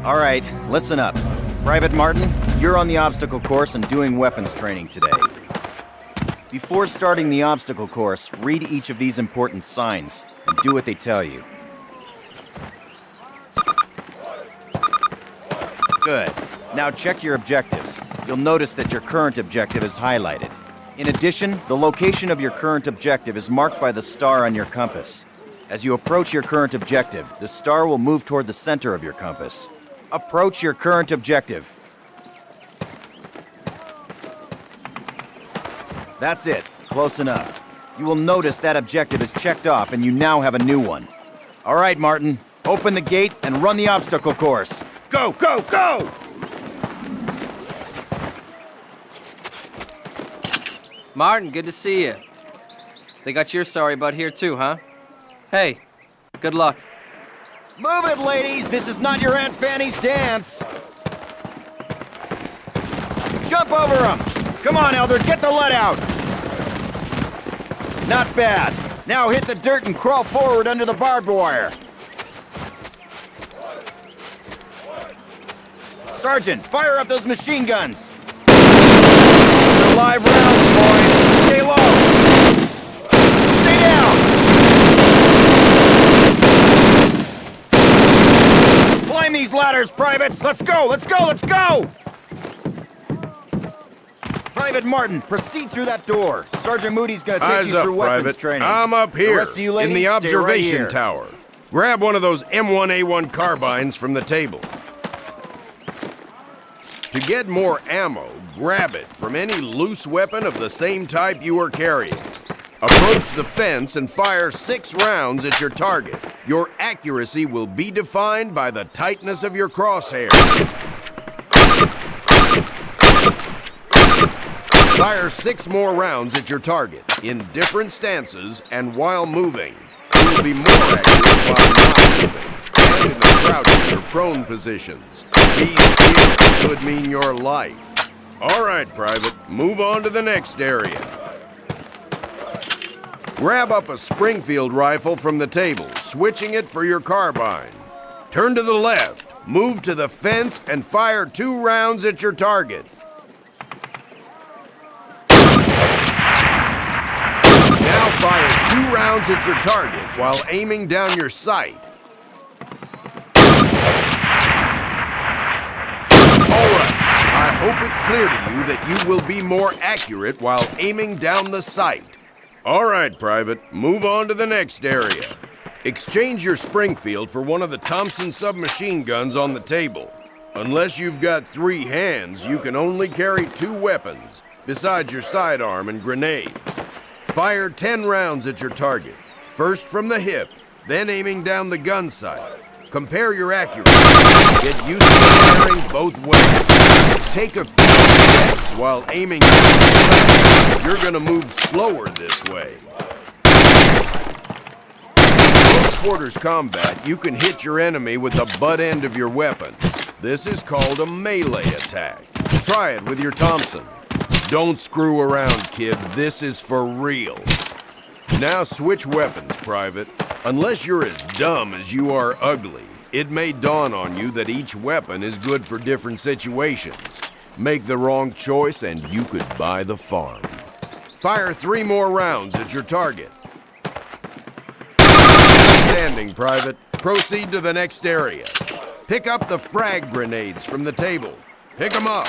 All right, listen up. Private Martin, you're on the obstacle course and doing weapons training today. Before starting the obstacle course, read each of these important signs and do what they tell you. Good. Now check your objectives. You'll notice that your current objective is highlighted. In addition, the location of your current objective is marked by the star on your compass. As you approach your current objective, the star will move toward the center of your compass. Approach your current objective. That's it. Close enough. You will notice that objective is checked off and you now have a new one. All right, Martin. Open the gate and run the obstacle course. Go, go, go! Martin, good to see you. They got your sorry butt here too, huh? Hey, good luck. Move it, ladies! This is not your Aunt Fanny's dance! Jump over them! Come on, Elder, get the lead out! Not bad. Now hit the dirt and crawl forward under the barbed wire. Sergeant, fire up those machine guns! They're live rounds, boys! Stay low! Stay down! Climb these ladders, privates! Let's go! Let's go! Let's go! Private Martin, proceed through that door. Sergeant Moody's gonna take you through weapons training. I'm up here, The rest of you ladies, in the stay right observation here. tower. Grab one of those M1A1 carbines from the table. To get more ammo, grab it from any loose weapon of the same type you are carrying. Approach the fence and fire 6 rounds at your target. Your accuracy will be defined by the tightness of your crosshair. Fire 6 more rounds at your target, in different stances and while moving. You will be more accurate while not moving, and in the crouching or prone positions. These skills could mean your life. All right, Private, move on to the next area. Grab up a Springfield rifle from the table, switching it for your carbine. Turn to the left, move to the fence, and fire 2 rounds at your target. Now fire 2 rounds at your target while aiming down your sight. All right, I hope it's clear to you that you will be more accurate while aiming down the sight. All right, Private, move on to the next area. Exchange your Springfield for one of the Thompson submachine guns on the table. Unless you've got 3 hands, you can only carry 2 weapons, besides your sidearm and grenade. Fire 10 rounds at your target, first from the hip, then aiming down the gun sight. Compare your accuracy. Get used to firing both ways. Take a few steps while aiming. You're gonna move slower this way. In close quarters combat, you can hit your enemy with the butt end of your weapon. This is called a melee attack. Try it with your Thompson. Don't screw around, kid. This is for real. Now switch weapons, Private. Unless you're as dumb as you are ugly, it may dawn on you that each weapon is good for different situations. Make the wrong choice and you could buy the farm. Fire 3 more rounds at your target. Standing, Private. Proceed to the next area. Pick up the frag grenades from the table. Pick them up.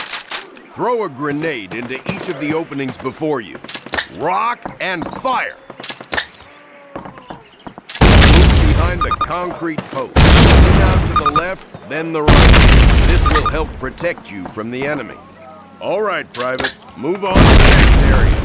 Throw a grenade into each of the openings before you. Rock and fire. Behind the concrete post. Look out to the left, then the right. This will help protect you from the enemy. All right, Private, move on to the next area.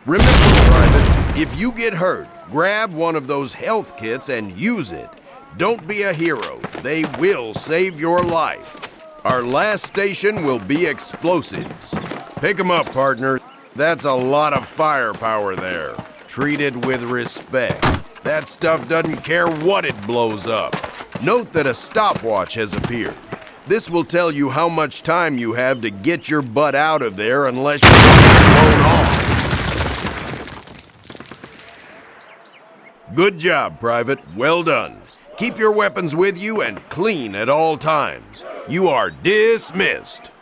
Remember, Private, if you get hurt, grab one of those health kits and use it. Don't be a hero. They will save your life. Our last station will be explosives. Pick 'em up, partner. That's a lot of firepower there. Treat it with respect. That stuff doesn't care what it blows up. Note that a stopwatch has appeared. This will tell you how much time you have to get your butt out of there unless you're blown off. Good job, Private. Well done. Keep your weapons with you and clean at all times. You are dismissed.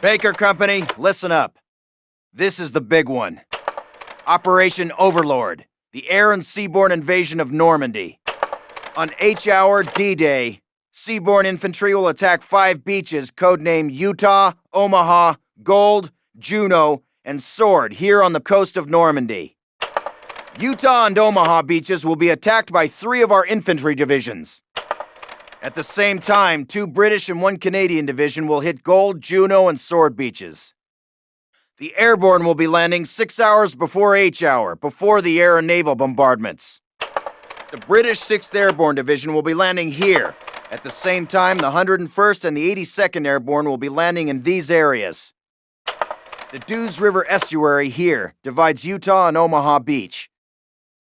Baker Company, listen up. This is the big one. Operation Overlord, the air and seaborne invasion of Normandy. On H-Hour D-Day, seaborne infantry will attack 5 beaches codenamed Utah, Omaha, Gold, Juno, and Sword here on the coast of Normandy. Utah and Omaha beaches will be attacked by 3 of our infantry divisions. At the same time, 2 British and 1 Canadian division will hit Gold, Juno, and Sword beaches. The airborne will be landing 6 hours before H-Hour, before the air and naval bombardments. The British 6th Airborne Division will be landing here. At the same time, the 101st and the 82nd Airborne will be landing in these areas. The Dews River estuary here divides Utah and Omaha Beach.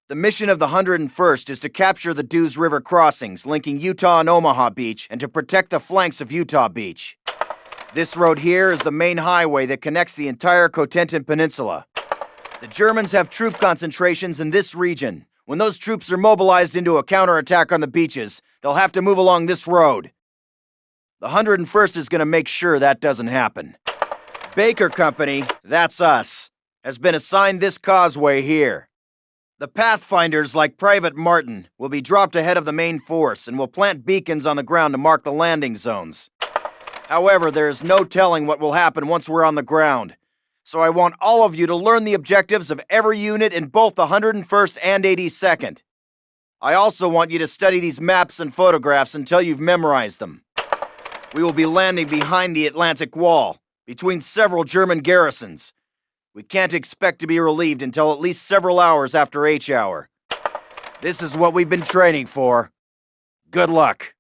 The mission of the 101st is to capture the Dews River crossings linking Utah and Omaha Beach and to protect the flanks of Utah Beach. This road here is the main highway that connects the entire Cotentin Peninsula. The Germans have troop concentrations in this region. When those troops are mobilized into a counterattack on the beaches, they'll have to move along this road. The 101st is going to make sure that doesn't happen. Baker Company, that's us, has been assigned this causeway here. The Pathfinders, like Private Martin, will be dropped ahead of the main force and will plant beacons on the ground to mark the landing zones. However, there is no telling what will happen once we're on the ground, so I want all of you to learn the objectives of every unit in both the 101st and 82nd. I also want you to study these maps and photographs until you've memorized them. We will be landing behind the Atlantic Wall, between several German garrisons. We can't expect to be relieved until at least several hours after H-Hour. This is what we've been training for. Good luck.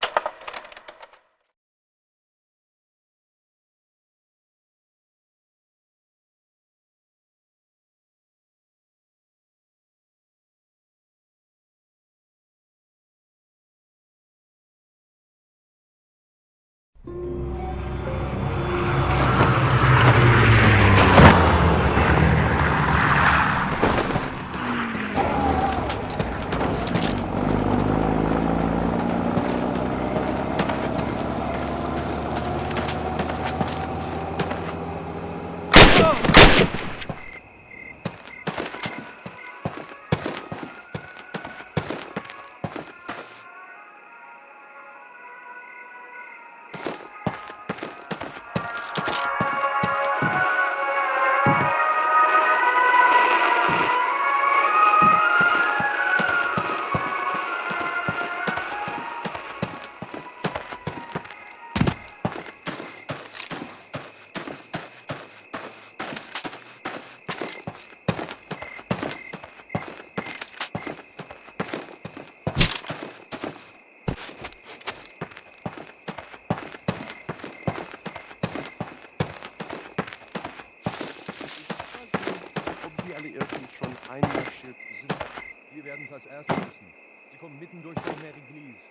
Wir werden es als Erste wissen. Sie kommen mitten durch den Mary-Glees.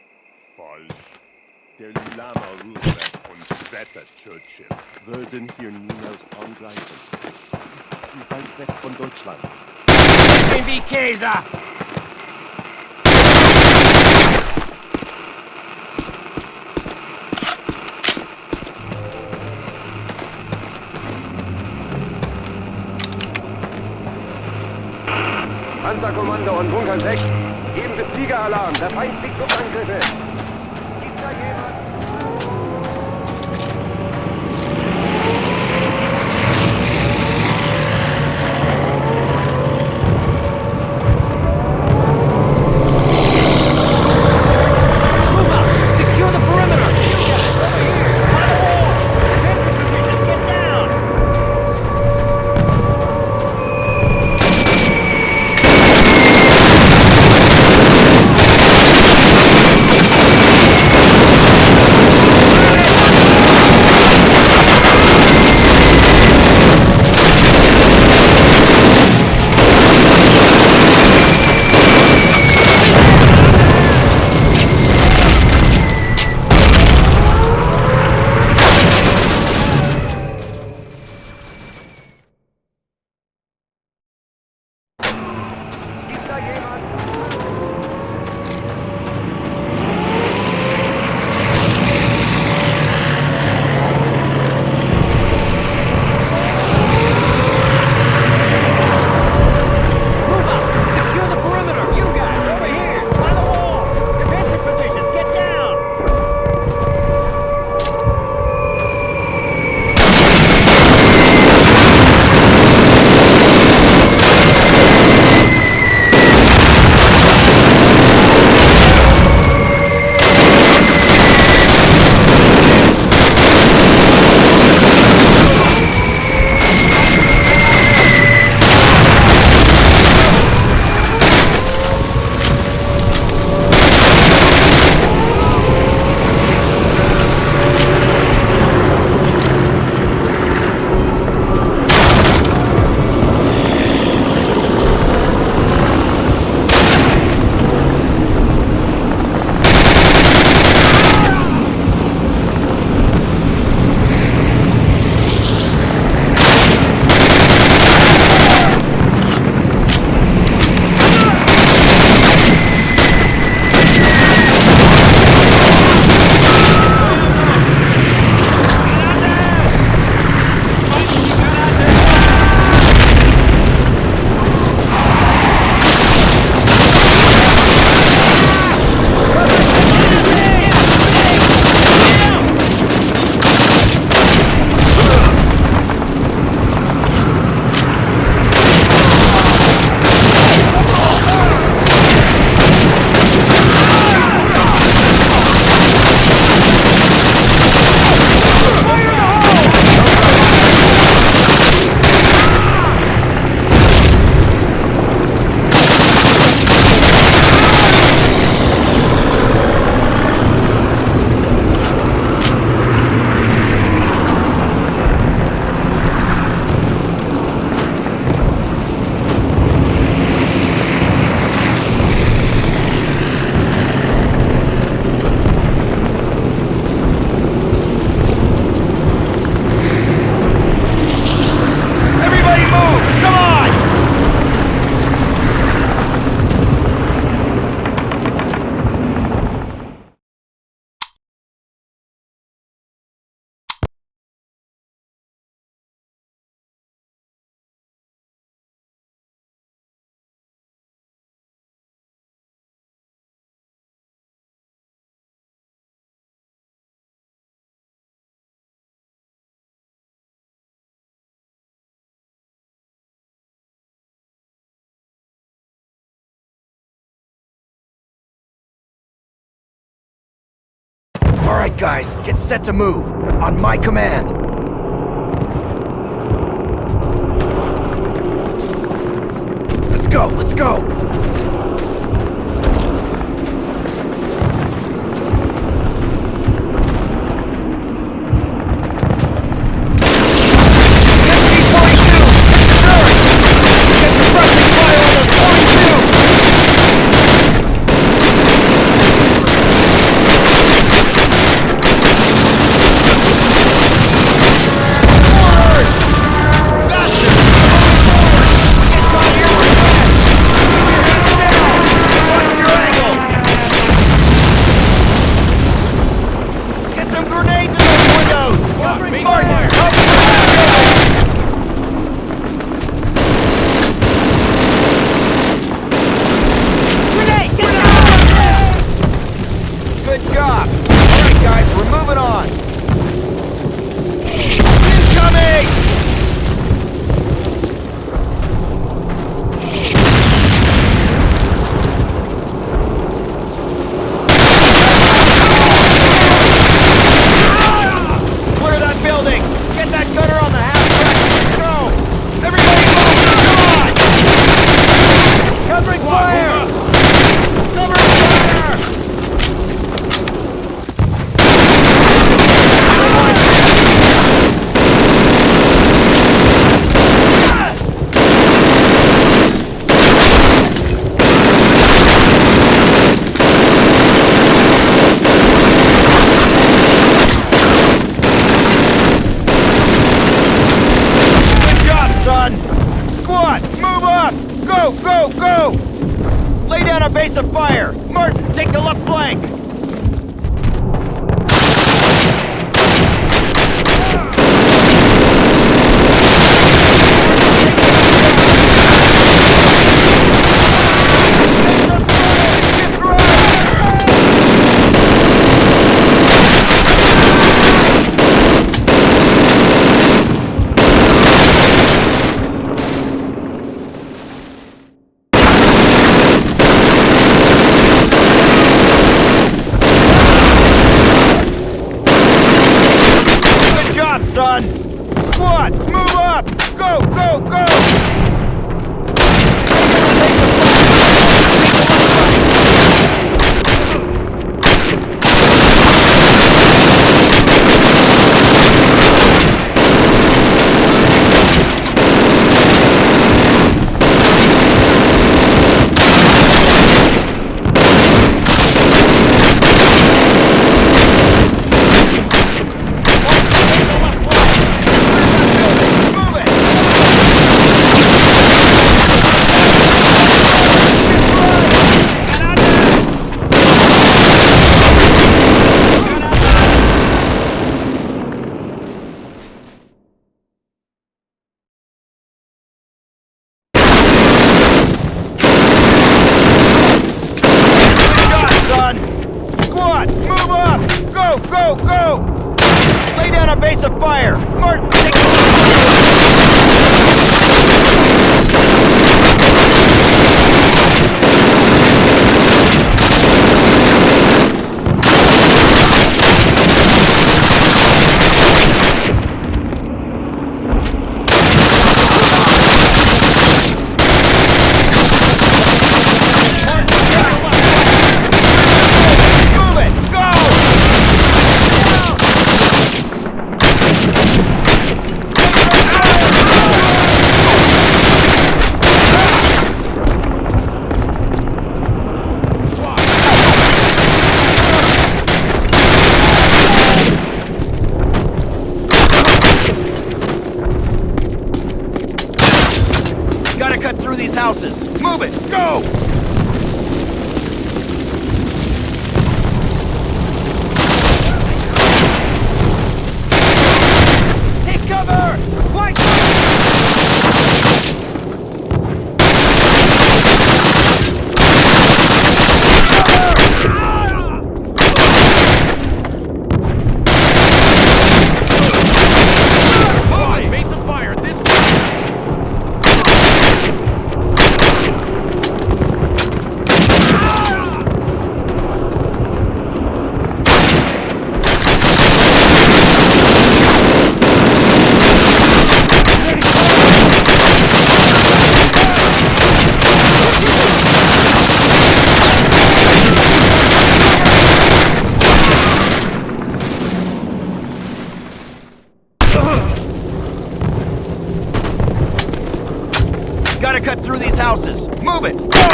Falsch. Der Lama Roosevelt und Vetter Churchill würden hier niemals angreifen. Sie sind weit weg von Deutschland. Wie Käse! Panzerkommando und Bunker 6. Geben Sie Fliegeralarm. Der Feind fliegt Luftangriffe. Gibt da jemand? Secure the perimeter! Defensive positions, get down! Move up! Secure the perimeter! You guys, over here! By the wall! Defensive positions, get down! Alright guys, get set to move. On my command. Let's go, let's go! base of fire! Martin, take the left flank! Son! Squad, move up! Go, go, go! Go, go! Lay down a base of fire! Martin, take houses! Move it! Go! Take cover! White! Base of fire! This Gotta cut through these houses! Move it! Go!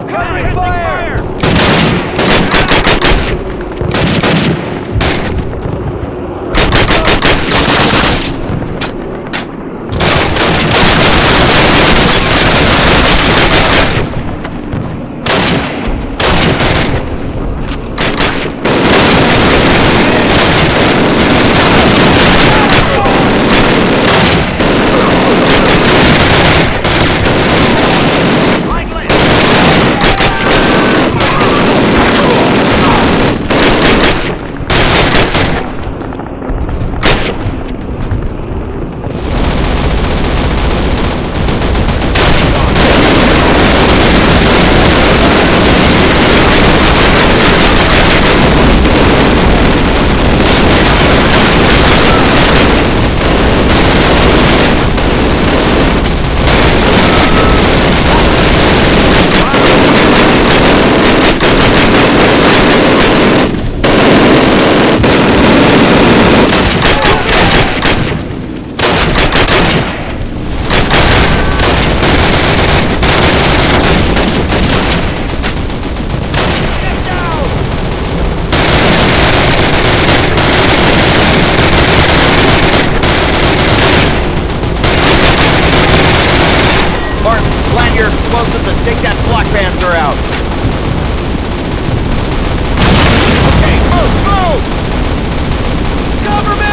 Covering fire! your explosives and take that Black Panther out. Okay, move! Cover me!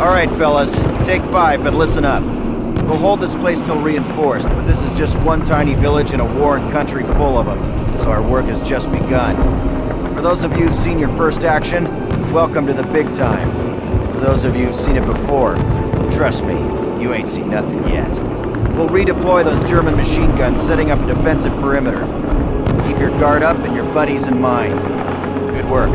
Alright, fellas. Take 5, but listen up. We'll hold this place till reinforced, but this is just one tiny village in a warring country full of them, so our work has just begun. For those of you who've seen your first action, welcome to the big time. For those of you who've seen it before, trust me, you ain't seen nothing yet. We'll redeploy those German machine guns, setting up a defensive perimeter. Keep your guard up and your buddies in mind. Good work.